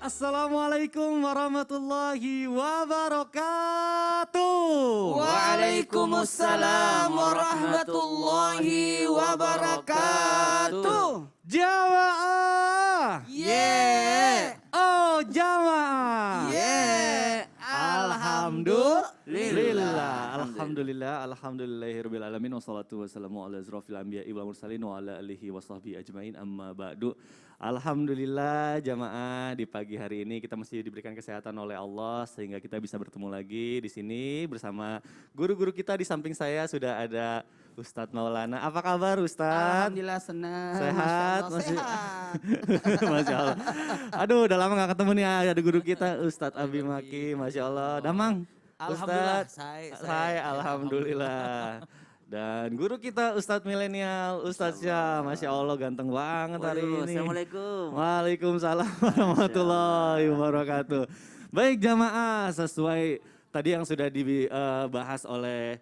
Assalamualaikum warahmatullahi wabarakatuh. Waalaikumsalam warahmatullahi wabarakatuh. Jamaah. Yeah. Oh jamaah. Yeah. Alhamdulillahirabbil alamin wassalatu wassalamu ala asrofil anbiya'i wal mursalin wa ala alihi washabbihi ajmain amma ba'du. Alhamdulillah jamaah, di pagi hari ini kita masih diberikan kesehatan oleh Allah sehingga kita bisa bertemu lagi di sini bersama guru-guru kita. Di samping saya sudah ada Ustadz Maulana. Apa kabar Ustadz? Alhamdulillah senang. Sehat? Masya Allah, sehat. Masya Allah. Aduh udah lama gak ketemu nih, ada guru kita Ustadz Abi Maki. Masya Allah. Damang? Alhamdulillah. Ustadz? Saya Alhamdulillah. Dan guru kita Ustadz milenial, Ustadz Syah, Masya Allah ganteng banget hari ini. Assalamualaikum. Waalaikumsalam warahmatullahi wabarakatuh. Baik jamaah, sesuai tadi yang sudah dibahas oleh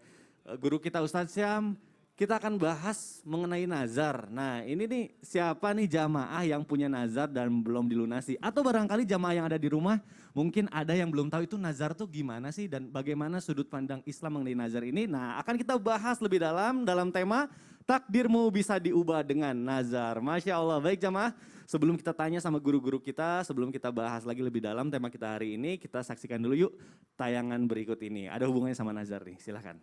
guru kita Ustadz Syam, kita akan bahas mengenai nazar. Nah ini nih siapa nih jamaah yang punya nazar dan belum dilunasi? Atau barangkali jamaah yang ada di rumah mungkin ada yang belum tahu itu nazar tuh gimana sih dan bagaimana sudut pandang Islam mengenai nazar ini. Nah akan kita bahas lebih dalam tema takdirmu bisa diubah dengan nazar. Masya Allah. Baik jamaah, sebelum kita tanya sama guru-guru kita, sebelum kita bahas lagi lebih dalam tema kita hari ini, kita saksikan dulu yuk tayangan berikut ini. Ada hubungannya sama nazar nih, silahkan.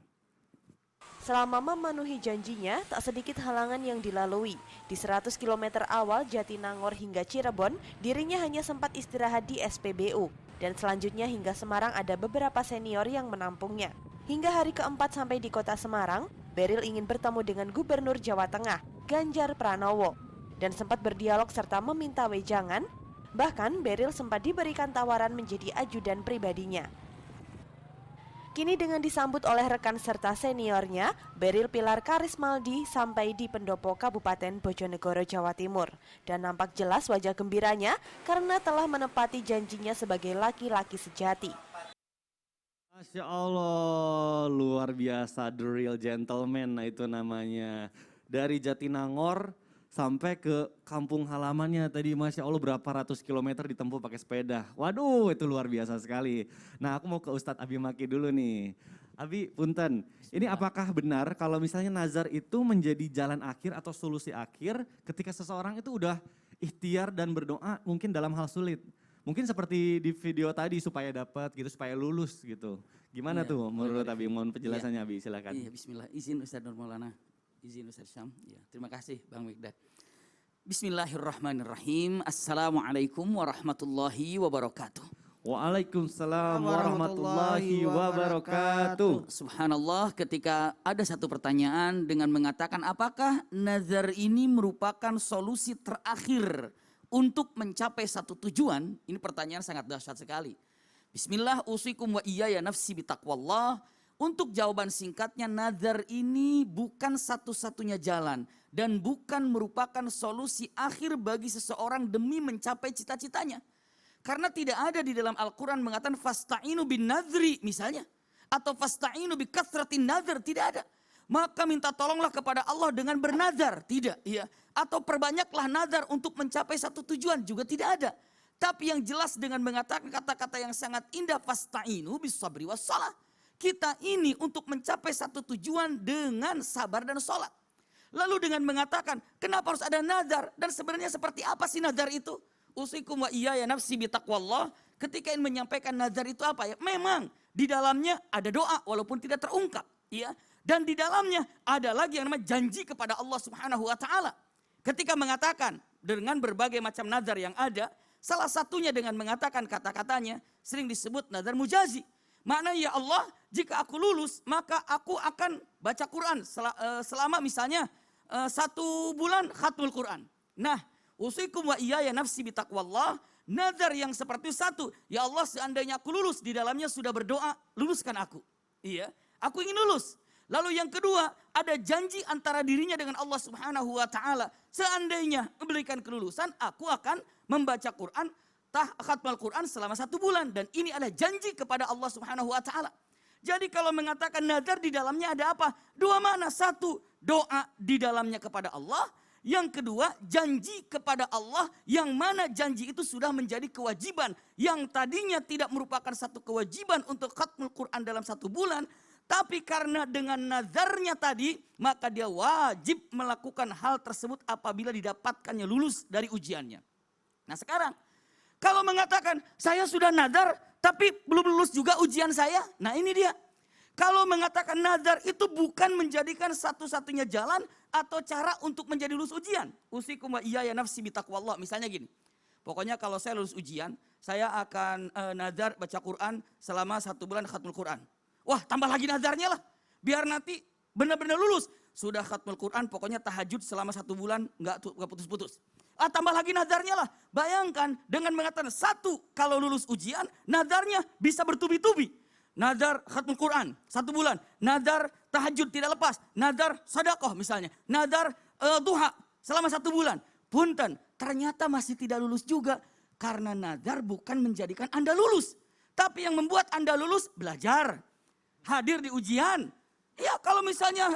Selama memenuhi janjinya, tak sedikit halangan yang dilalui. Di 100 km awal Jatinangor hingga Cirebon, dirinya hanya sempat istirahat di SPBU. Dan selanjutnya hingga Semarang ada beberapa senior yang menampungnya. Hingga hari keempat sampai di kota Semarang, Beril ingin bertemu dengan Gubernur Jawa Tengah, Ganjar Pranowo. Dan sempat berdialog serta meminta wejangan, bahkan Beril sempat diberikan tawaran menjadi ajudan pribadinya. Kini dengan disambut oleh rekan serta seniornya, Beril Pilar Karismaldi sampai di Pendopo Kabupaten Bojonegoro, Jawa Timur. Dan nampak jelas wajah gembiranya karena telah menepati janjinya sebagai laki-laki sejati. Masya Allah, luar biasa, the real gentleman, nah itu namanya. Dari Jatinangor sampai ke kampung halamannya tadi, Masya Allah berapa ratus kilometer ditempuh pakai sepeda. Waduh itu luar biasa sekali. Nah aku mau ke Ustadz Abi Maki dulu nih. Abi punten, ini apakah benar kalau misalnya nazar itu menjadi jalan akhir atau solusi akhir ketika seseorang itu udah ikhtiar dan berdoa mungkin dalam hal sulit. Mungkin seperti di video tadi supaya dapat gitu, supaya lulus gitu. Gimana tuh menurut Abi? Mohon penjelasannya Abi, silakan. Iya, bismillah. Izin Ustadz Nur Maulana. Izin Ustadz Syam. Ya, terima kasih Bang Mikdad. Bismillahirrahmanirrahim. Assalamualaikum warahmatullahi wabarakatuh. Waalaikumsalam warahmatullahi wabarakatuh. Subhanallah, ketika ada satu pertanyaan dengan mengatakan apakah nazar ini merupakan solusi terakhir untuk mencapai satu tujuan, ini pertanyaan sangat dahsyat sekali. Bismillah usikum wa iyaya nafsi bitaqwallah. Untuk jawaban singkatnya, nazar ini bukan satu-satunya jalan dan bukan merupakan solusi akhir bagi seseorang demi mencapai cita-citanya. Karena tidak ada di dalam Al-Quran mengatakan fasta'inu bin nadri misalnya. Atau fasta'inu bi kathratin nazar, tidak ada. Maka minta tolonglah kepada Allah dengan bernazar, tidak. Ya. Atau perbanyaklah nazar untuk mencapai satu tujuan, juga tidak ada. Tapi yang jelas dengan mengatakan kata-kata yang sangat indah, fasta'inu bis sabri was salah. Kita ini untuk mencapai satu tujuan dengan sabar dan sholat. Lalu dengan mengatakan kenapa harus ada nazar dan sebenarnya seperti apa sih nazar itu? Usikum wa iyaya nafsi bitaqwallah. Ketika ingin menyampaikan nazar itu apa ya? Memang di dalamnya ada doa walaupun tidak terungkap. Ya. Dan di dalamnya ada lagi yang namanya janji kepada Allah Subhanahu wa Ta'ala. Ketika mengatakan dengan berbagai macam nazar yang ada, salah satunya dengan mengatakan kata-katanya sering disebut nazar mujazi. Maknanya ya Allah, jika aku lulus maka aku akan baca Quran selama misalnya 1 bulan khatmul Quran. Nah, usikum wa iyaya nafsi bitaqwallah. Nazar yang seperti satu, ya Allah seandainya aku lulus, di dalamnya sudah berdoa, luluskan aku. Iya, aku ingin lulus. Lalu yang kedua, ada janji antara dirinya dengan Allah Subhanahu wa Ta'ala. Seandainya memberikan kelulusan, aku akan membaca Quran, khatmal Quran selama 1 bulan. Dan ini ada janji kepada Allah Subhanahu wa Ta'ala. Jadi kalau mengatakan nazar di dalamnya ada apa? 2 makna. 1, doa di dalamnya kepada Allah. Yang kedua, janji kepada Allah yang mana janji itu sudah menjadi kewajiban. Yang tadinya tidak merupakan satu kewajiban untuk khatmul Quran dalam 1 bulan. Tapi karena dengan nazarnya tadi, maka dia wajib melakukan hal tersebut apabila didapatkannya lulus dari ujiannya. Nah sekarang, kalau mengatakan saya sudah nazar tapi belum lulus juga ujian saya. Nah ini dia. Kalau mengatakan nazar itu bukan menjadikan satu-satunya jalan atau cara untuk menjadi lulus ujian. Usikum wa iyaya nafsi bitaqwallah. Misalnya gini, pokoknya kalau saya lulus ujian, saya akan nazar baca Quran selama 1 bulan khatmul Quran. Wah tambah lagi nazarnya lah, biar nanti benar-benar lulus. Sudah khatmul Quran, pokoknya tahajud selama 1 bulan nggak putus-putus. Tambah lagi nazarnya lah. Bayangkan dengan mengatakan 1 kalau lulus ujian, nazarnya bisa bertubi-tubi. Nazar khatmul Quran 1 bulan, nazar tahajud tidak lepas, nazar sedekah misalnya, nazar duha selama 1 bulan. Punten, ternyata masih tidak lulus juga karena nazar bukan menjadikan Anda lulus. Tapi yang membuat Anda lulus belajar, hadir di ujian. Ya kalau misalnya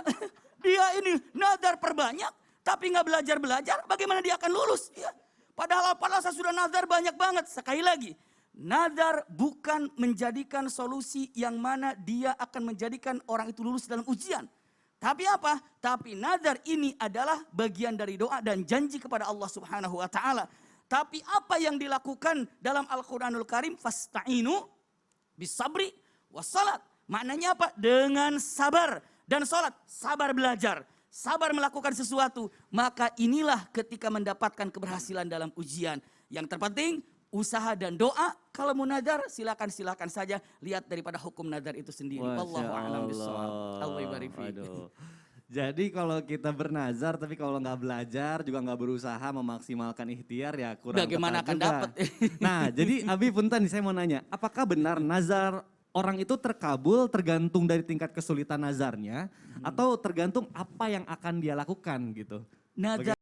dia ini nazar perbanyak tapi nggak belajar, bagaimana dia akan lulus? Ya, padahal saya sudah nazar banyak banget. Sekali lagi, nazar bukan menjadikan solusi yang mana dia akan menjadikan orang itu lulus dalam ujian. Tapi apa? Tapi nazar ini adalah bagian dari doa dan janji kepada Allah Subhanahu wa taala. Tapi apa yang dilakukan dalam Al-Qur'anul Karim? Fasta'inu bisabri wassalat. Maknanya apa? Dengan sabar dan salat. Sabar belajar, sabar melakukan sesuatu. Maka inilah ketika mendapatkan keberhasilan dalam ujian. Yang terpenting usaha dan doa. Kalau mau nazar silakan saja, lihat daripada hukum nazar itu sendiri. Wallahu a'lam bishawab. Allah yubarik fiik. Jadi kalau kita bernazar tapi kalau nggak belajar juga nggak berusaha memaksimalkan ikhtiar ya kurang bagaimana tepat akan juga. dapat? Nah jadi Abi Punten saya mau nanya, apakah benar nazar orang itu terkabul tergantung dari tingkat kesulitan nazarnya atau tergantung apa yang akan dia lakukan gitu? Nazar